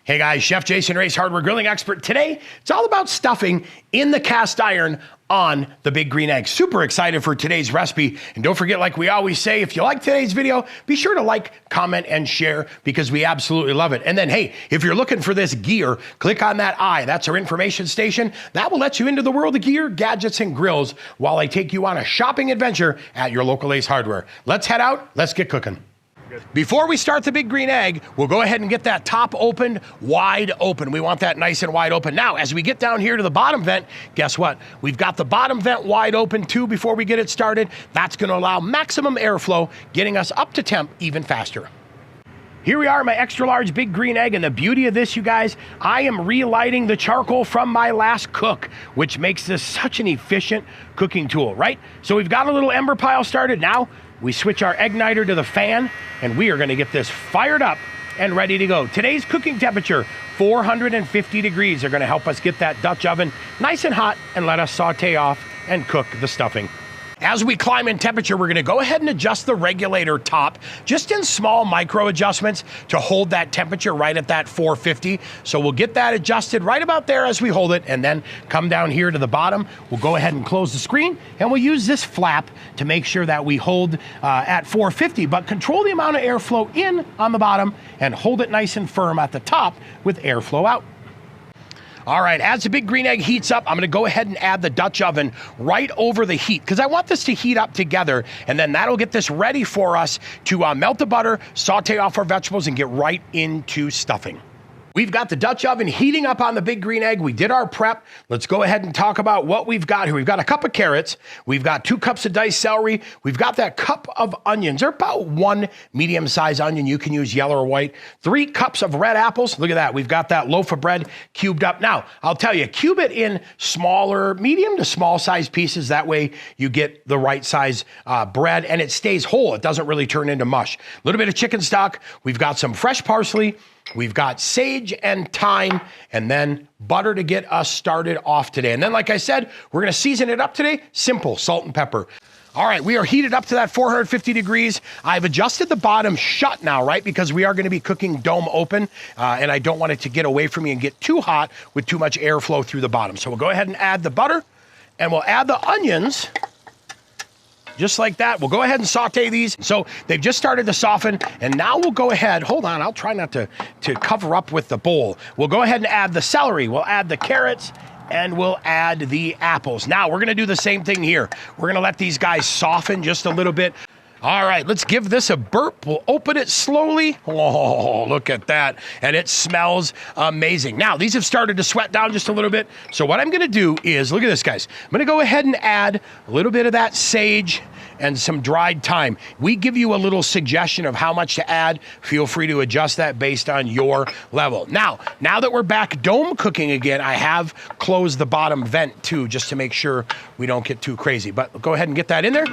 Hey guys, Chef Jason Race, hardware grilling expert. Today, it's all about stuffing in the cast iron on the Big Green Egg. Super excited for today's recipe. And don't forget, like we always say, if you like today's video, be sure to like, comment, and share because we absolutely love it. And then, hey, if you're looking for this gear, click on that eye. That's our information station. That will let you into the world of gear, gadgets, and grills while I take you on a shopping adventure at your local Ace Hardware. Let's head out. Let's get cooking. Before we start the Big Green Egg, we'll go ahead and get that top opened, wide open. We want that nice and wide open. Now, as we get down here to the bottom vent, guess what? We've got the bottom vent wide open too before we get it started. That's gonna allow maximum airflow, getting us up to temp even faster. Here we are, my extra large Big Green Egg, and the beauty of this, you guys, I am relighting the charcoal from my last cook, which makes this such an efficient cooking tool, right? So we've got a little ember pile started. Now, we switch our Eggniter to the fan, and we are gonna get this fired up and ready to go. Today's cooking temperature, 450 degrees, are gonna help us get that Dutch oven nice and hot and let us saute off and cook the stuffing. As we climb in temperature, we're gonna go ahead and adjust the regulator top, just in small micro adjustments to hold that temperature right at that 450. So we'll get that adjusted right about there as we hold it, and then come down here to the bottom. We'll go ahead and close the screen, and we'll use this flap to make sure that we hold at 450, but control the amount of airflow in on the bottom and hold it nice and firm at the top with airflow out. All right, as the Big Green Egg heats up, I'm gonna go ahead and add the Dutch oven right over the heat because I want this to heat up together, and then that'll get this ready for us to melt the butter, saute off our vegetables, and get right into stuffing. We've got the Dutch oven heating up on the Big Green Egg. We did our prep. Let's go ahead and talk about what we've got here. We've got a cup of carrots. We've got 2 cups of diced celery. We've got that cup of onions. They're about 1 medium-sized onion. You can use yellow or white. 3 cups of red apples. Look at that. We've got that loaf of bread cubed up. Now, I'll tell you, cube it in smaller, medium to small-sized pieces. That way you get the right size bread, and it stays whole. It doesn't really turn into mush. A little bit of chicken stock. We've got some fresh parsley. We've got sage and thyme, and then butter to get us started off today. And then, like I said, we're gonna season it up today. Simple, salt and pepper. All right, we are heated up to that 450 degrees. I've adjusted the bottom shut now, right? Because we are gonna be cooking dome open, and I don't want it to get away from me and get too hot with too much airflow through the bottom. So we'll go ahead and add the butter, and we'll add the onions, just like that. We'll go ahead and saute these. So they've just started to soften, and now we'll go ahead, hold on, I'll try not to cover up with the bowl. We'll go ahead and add the celery, we'll add the carrots, and we'll add the apples. Now we're gonna do the same thing here. We're gonna let these guys soften just a little bit. All right, let's give this a burp. We'll open it slowly. Oh, look at that. And it smells amazing. Now, these have started to sweat down just a little bit. So what I'm gonna do is, look at this, guys. I'm gonna go ahead and add a little bit of that sage and some dried thyme. We give you a little suggestion of how much to add. Feel free to adjust that based on your level. Now that we're back dome cooking again, I have closed the bottom vent too, just to make sure we don't get too crazy. But go ahead and get that in there.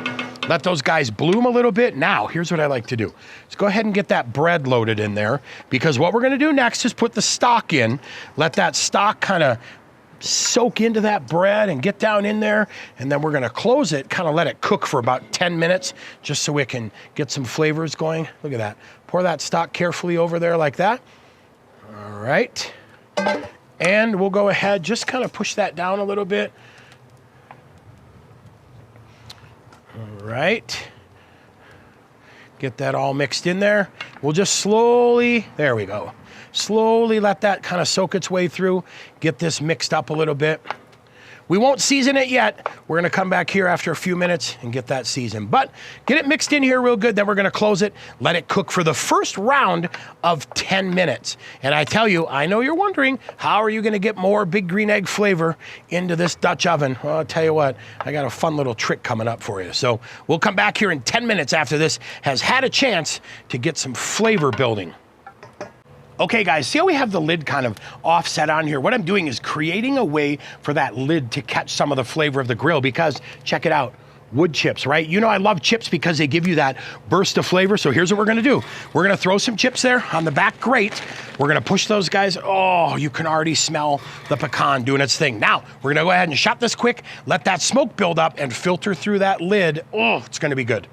Let those guys bloom a little bit. Now, here's what I like to do. Let's go ahead and get that bread loaded in there, because what we're gonna do next is put the stock in. Let that stock kind of soak into that bread and get down in there, and then we're gonna close it, kind of let it cook for about 10 minutes, just so we can get some flavors going. Look at that. Pour that stock carefully over there like that. All right. And we'll go ahead, just kind of push that down a little bit. All right. Get that all mixed in there. We'll just slowly, there we go. Slowly let that kind of soak its way through. Get this mixed up a little bit. We won't season it yet. We're gonna come back here after a few minutes and get that seasoned. But get it mixed in here real good, then we're gonna close it, let it cook for the first round of 10 minutes. And I tell you, I know you're wondering, how are you gonna get more Big Green Egg flavor into this Dutch oven? Well, I'll tell you what, I got a fun little trick coming up for you. So we'll come back here in 10 minutes after this has had a chance to get some flavor building. Okay guys, see how we have the lid kind of offset on here? What I'm doing is creating a way for that lid to catch some of the flavor of the grill, because check it out, wood chips, right? You know I love chips because they give you that burst of flavor. So here's what we're gonna do. We're gonna throw some chips there on the back grate. We're gonna push those guys. Oh, you can already smell the pecan doing its thing. Now, we're gonna go ahead and shut this quick, let that smoke build up and filter through that lid. Oh, it's gonna be good.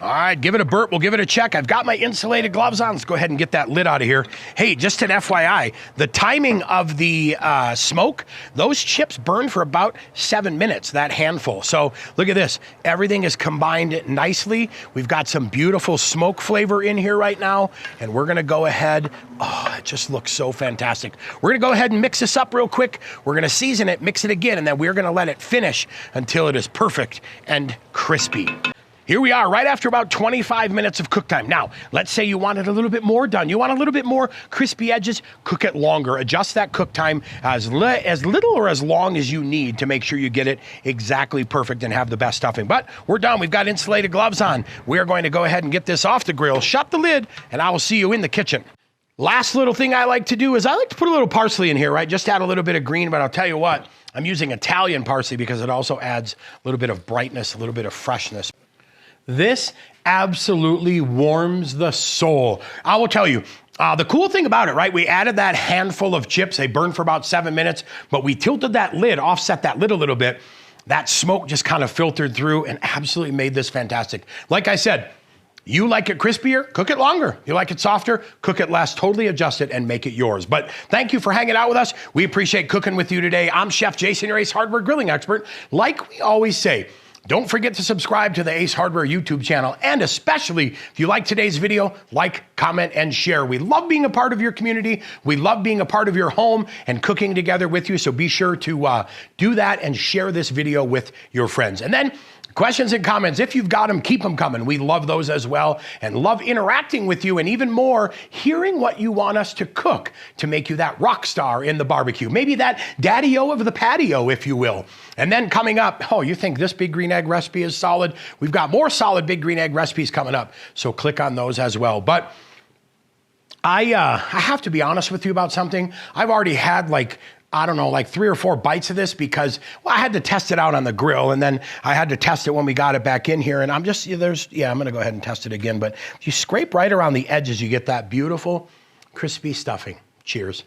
All right, give it a burp. We'll give it a check. I've got my insulated gloves on. Let's go ahead and get that lid out of here. Hey, just an FYI, the timing of the smoke, those chips burn for about 7 minutes, that handful. So look at this. Everything is combined nicely. We've got some beautiful smoke flavor in here right now, and we're gonna go ahead. Oh, it just looks so fantastic. We're gonna go ahead and mix this up real quick. We're gonna season it, mix it again, and then we're gonna let it finish until it is perfect and crispy. Here we are, right after about 25 minutes of cook time. Now, let's say you want it a little bit more done. You want a little bit more crispy edges, cook it longer. Adjust that cook time as little or as long as you need to make sure you get it exactly perfect and have the best stuffing. But we're done. We've got insulated gloves on. We're going to go ahead and get this off the grill, shut the lid, and I will see you in the kitchen. Last little thing I like to do is I like to put a little parsley in here, right? Just add a little bit of green, but I'll tell you what, I'm using Italian parsley because it also adds a little bit of brightness, a little bit of freshness. This absolutely warms the soul. I will tell you, the cool thing about it, right? We added that handful of chips. They burned for about 7 minutes, but we tilted that lid, offset that lid a little bit. That smoke just kind of filtered through and absolutely made this fantastic. Like I said, you like it crispier, cook it longer. You like it softer, cook it less. Totally adjust it and make it yours. But thank you for hanging out with us. We appreciate cooking with you today. I'm Chef Jason, your Ace Hardware grilling expert. Like we always say, don't forget to subscribe to the Ace Hardware YouTube channel, and especially if you like today's video, like, comment, and share. We love being a part of your community. We love being a part of your home and cooking together with you, so be sure to do that and share this video with your friends. And then questions and comments, if you've got them, keep them coming. We love those as well and love interacting with you, and even more, hearing what you want us to cook to make you that rock star in the barbecue. Maybe that daddy-o of the patio, if you will. And then coming up, oh, you think this big green egg recipe is solid? We've got more solid big green egg recipes coming up, so click on those as well. But I have to be honest with you about something. I've already had like 3 or 4 bites of this because, well, I had to test it out on the grill, and then I had to test it when we got it back in here. And I'm going to go ahead and test it again. But if you scrape right around the edges, you get that beautiful, crispy stuffing. Cheers.